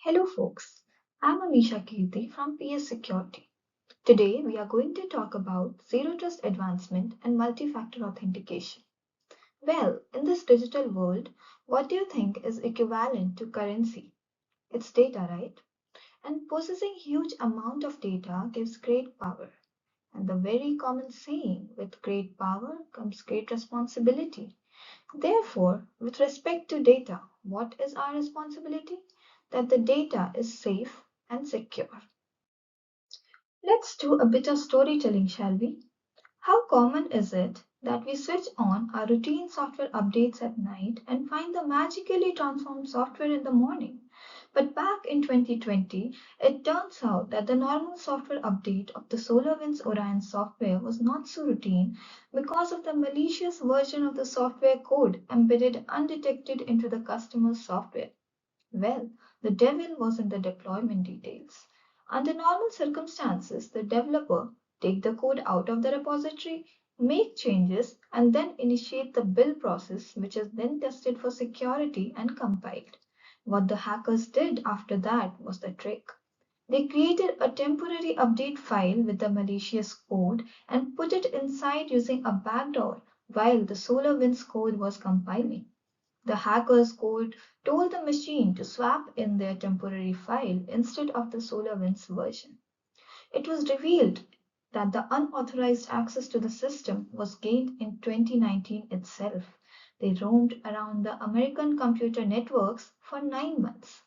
Hello folks, I'm Amisha Kirti from PS Security. Today we are going to talk about Zero Trust Advancement and Multi-Factor Authentication. Well, in this digital world, what do you think is equivalent to currency? It's data, right? And possessing huge amount of data gives great power. And the very common saying, with great power comes great responsibility. Therefore, with respect to data, what is our responsibility? That the data is safe and secure. Let's do a bit of storytelling, shall we? How common is it that we switch on our routine software updates at night and find the magically transformed software in the morning? But back in 2020, it turns out that the normal software update of the SolarWinds Orion software was not so routine because of the malicious version of the software code embedded undetected into the customer's software. Well, the devil was in the deployment details. Under normal circumstances, the developer take the code out of the repository, make changes, and then initiate the build process, which is then tested for security and compiled. What the hackers did after that was the trick. They created a temporary update file with the malicious code and put it inside using a backdoor while the SolarWinds code was compiling. The hacker's code told the machine to swap in their temporary file instead of the SolarWinds version. It was revealed that the unauthorized access to the system was gained in 2019 itself. They roamed around the American computer networks for 9 months.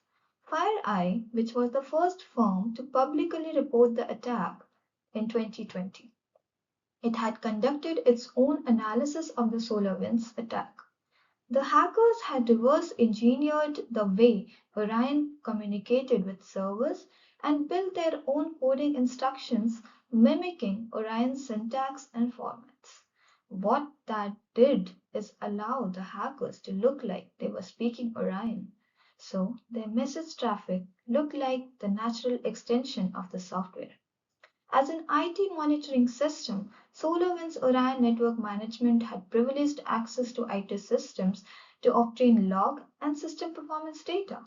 FireEye, which was the first firm to publicly report the attack in 2020, it had conducted its own analysis of the SolarWinds attack. The hackers had reverse engineered the way Orion communicated with servers and built their own coding instructions mimicking Orion's syntax and formats. What that did is allow the hackers to look like they were speaking Orion. So their message traffic looked like the natural extension of the software. As an IT monitoring system, SolarWinds Orion Network Management had privileged access to IT systems to obtain log and system performance data.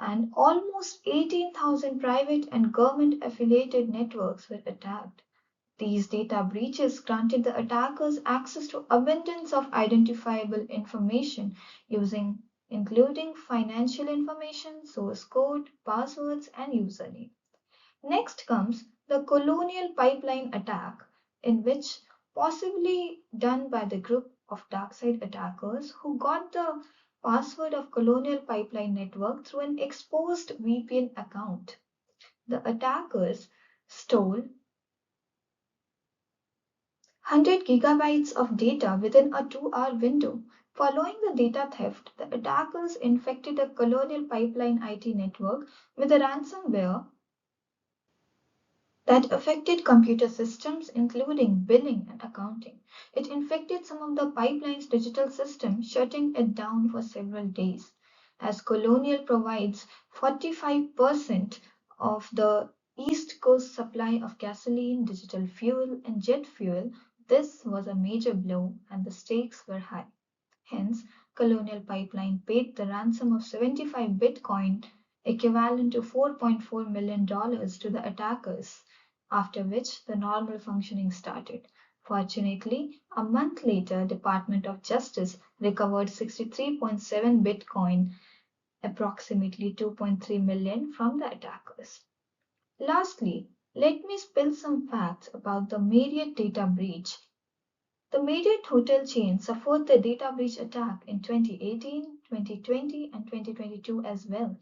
And almost 18,000 private and government affiliated networks were attacked. These data breaches granted the attackers access to abundance of identifiable information using including financial information, source code, passwords, and username. Next comes the colonial pipeline attack, in which possibly done by the group of darkside attackers who got the password of colonial pipeline network through an exposed VPN account. The attackers stole 100 gigabytes of data within a 2-hour window. Following the data theft, the attackers infected a colonial pipeline IT network with a ransomware that affected computer systems, including billing and accounting. It infected some of the pipeline's digital system, shutting it down for several days. As Colonial provides 45% of the East Coast supply of gasoline, digital fuel, and jet fuel, this was a major blow and the stakes were high. Hence, Colonial Pipeline paid the ransom of 75 Bitcoin, equivalent to $4.4 million to the attackers, after which the normal functioning started. Fortunately, a month later, Department of Justice recovered 63.7 Bitcoin, approximately 2.3 million, from the attackers. Lastly, let me spill some facts about the Marriott data breach. The Marriott hotel chain suffered the data breach attack in 2018, 2020, and 2022 as well.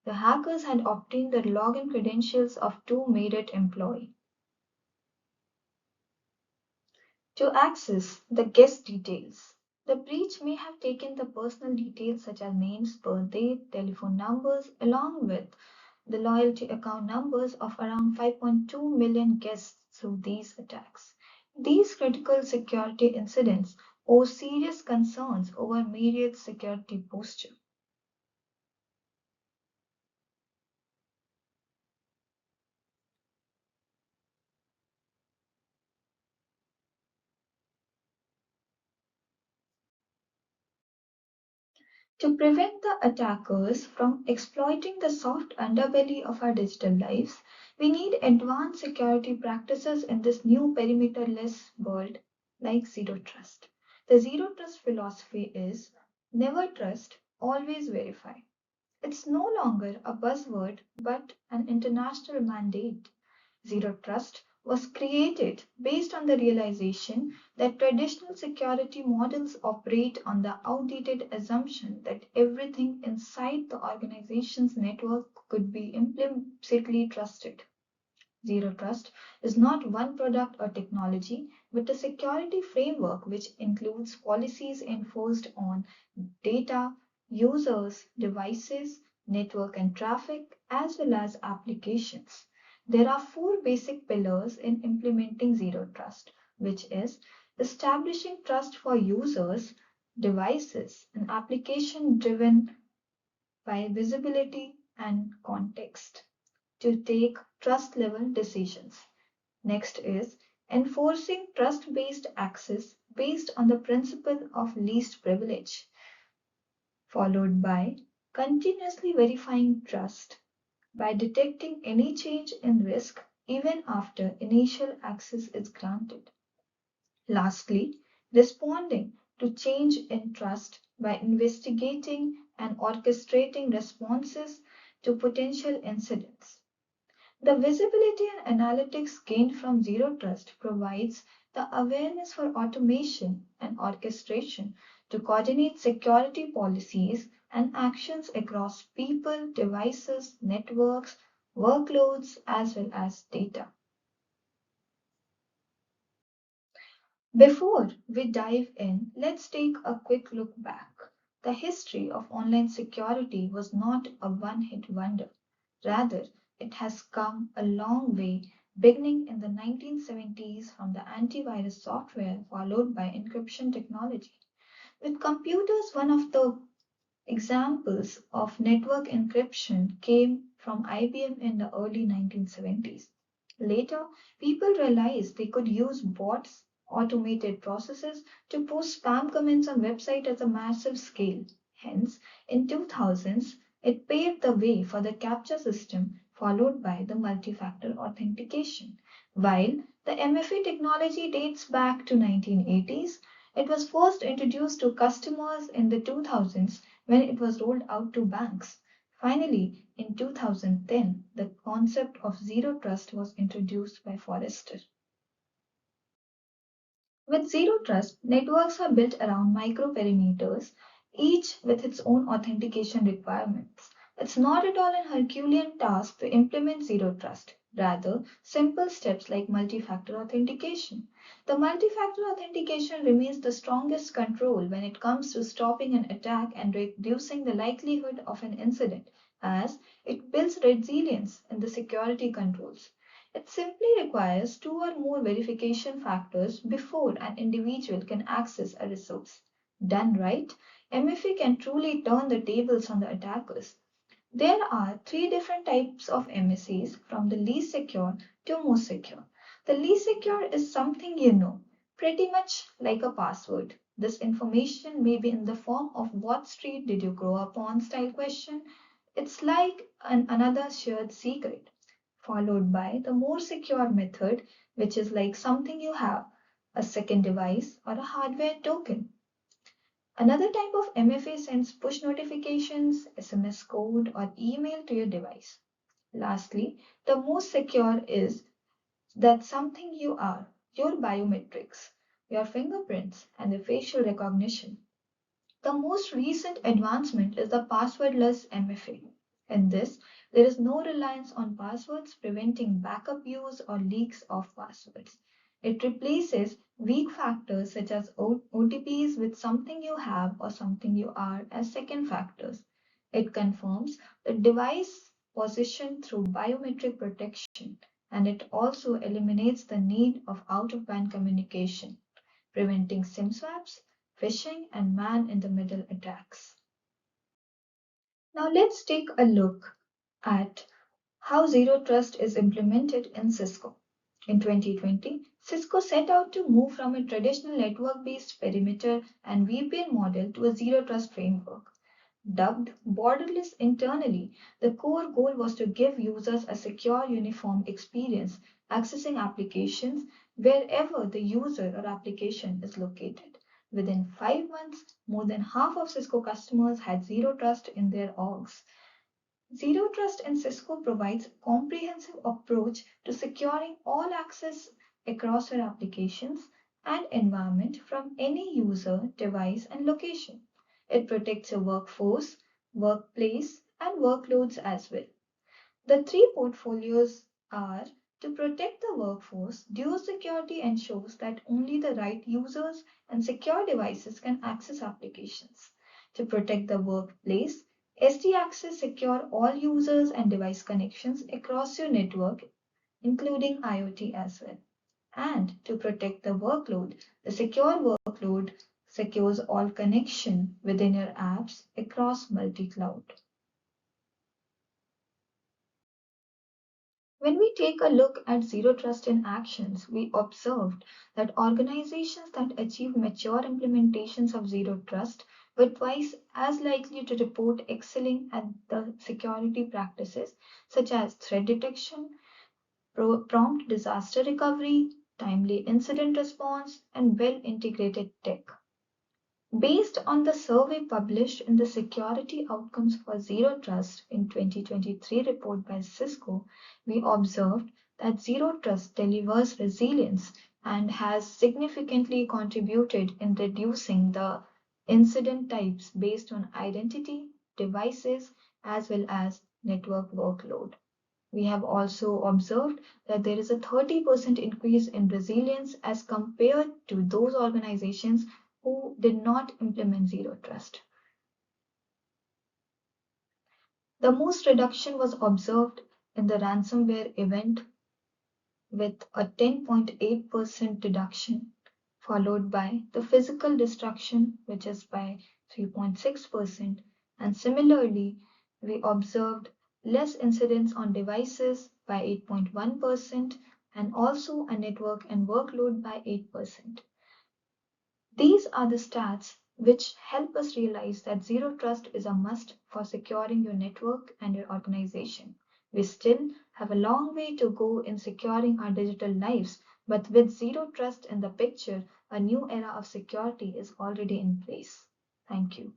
The hackers had obtained the login credentials of two Marriott employees to access the guest details. The breach may have taken the personal details such as names, birthday, telephone numbers, along with the loyalty account numbers of around 5.2 million guests through these attacks. These critical security incidents pose serious concerns over Marriott's security posture. To prevent the attackers from exploiting the soft underbelly of our digital lives, we need advanced security practices in this new perimeterless world like zero trust. The zero trust philosophy is never trust, always verify. It's no longer a buzzword but an international mandate. Zero Trust was created based on the realization that traditional security models operate on the outdated assumption that everything inside the organization's network could be implicitly trusted. Zero Trust is not one product or technology, but a security framework which includes policies enforced on data, users, devices, network and traffic, as well as applications. There are four basic pillars in implementing Zero Trust, which is establishing trust for users, devices, and application driven by visibility and context to take trust level decisions. Next is enforcing trust based access based on the principle of least privilege, followed by continuously verifying trust by detecting any change in risk even after initial access is granted. Lastly, responding to change in trust by investigating and orchestrating responses to potential incidents. The visibility and analytics gained from Zero Trust provides the awareness for automation and orchestration to coordinate security policies and actions across people, devices, networks, workloads, as well as data. Before we dive in, let's take a quick look back. The history of online security was not a one hit wonder. Rather, it has come a long way, beginning in the 1970s from the antivirus software followed by encryption technology. With computers, one of the examples of network encryption came from IBM in the early 1970s. Later, people realized they could use bots, automated processes, to post spam comments on websites at a massive scale. Hence, in 2000s, it paved the way for the CAPTCHA system, followed by the multi-factor authentication. While the MFA technology dates back to 1980s, it was first introduced to customers in the 2000s when it was rolled out to banks. Finally, in 2010, the concept of zero trust was introduced by Forrester. With zero trust, networks are built around microperimeters, each with its own authentication requirements. It's not at all an Herculean task to implement zero trust. Rather, simple steps like multi-factor authentication. The multi-factor authentication remains the strongest control when it comes to stopping an attack and reducing the likelihood of an incident, as it builds resilience in the security controls. It simply requires two or more verification factors before an individual can access a resource. Done right, MFA can truly turn the tables on the attackers. There are three different types of MSAs from the least secure to most secure. The least secure is something you know, pretty much like a password. This information may be in the form of what street did you grow up on style question. It's like another shared secret, followed by the more secure method, which is like something you have, a second device or a hardware token. Another type of MFA sends push notifications, SMS code, or email to your device. Lastly, the most secure is that something you are, your biometrics, your fingerprints, and the facial recognition. The most recent advancement is the passwordless MFA. In this, there is no reliance on passwords preventing backup use or leaks of passwords. It replaces weak factors such as OTPs with something you have or something you are as second factors. It confirms the device position through biometric protection, and it also eliminates the need of out of band communication, preventing SIM swaps, phishing, and man in the middle attacks. Now let's take a look at how Zero Trust is implemented in Cisco. In 2020, Cisco set out to move from a traditional network based perimeter and VPN model to a Zero Trust framework. Dubbed borderless internally, the core goal was to give users a secure, uniform experience accessing applications wherever the user or application is located. Within 5 months, more than half of Cisco customers had zero trust in their orgs. Zero Trust in Cisco provides a comprehensive approach to securing all access across your applications and environment from any user, device, and location. It protects your workforce, workplace, and workloads as well. The three portfolios are: to protect the workforce, dual security ensures that only the right users and secure devices can access applications. To protect the workplace, SD Access secure all users and device connections across your network, including IoT as well. And to protect the workload, the secure workload secures all connection within your apps across multi-cloud. When we take a look at zero trust in actions, we observed that organizations that achieve mature implementations of zero trust were twice as likely to report excelling at the security practices such as threat detection, prompt disaster recovery, timely incident response, and well integrated tech. Based on the survey published in the Security Outcomes for Zero Trust in 2023 report by Cisco, we observed that Zero Trust delivers resilience and has significantly contributed in reducing the incident types based on identity, devices, as well as network workload. We have also observed that there is a 30% increase in resilience as compared to those organizations who did not implement zero trust. The most reduction was observed in the ransomware event with a 10.8% reduction, followed by the physical destruction, which is by 3.6%, and similarly, we observed less incidents on devices by 8.1% and also a network and workload by 8%. These are the stats which help us realize that zero trust is a must for securing your network and your organization. We still have a long way to go in securing our digital lives, but with zero trust in the picture, a new era of security is already in place. Thank you.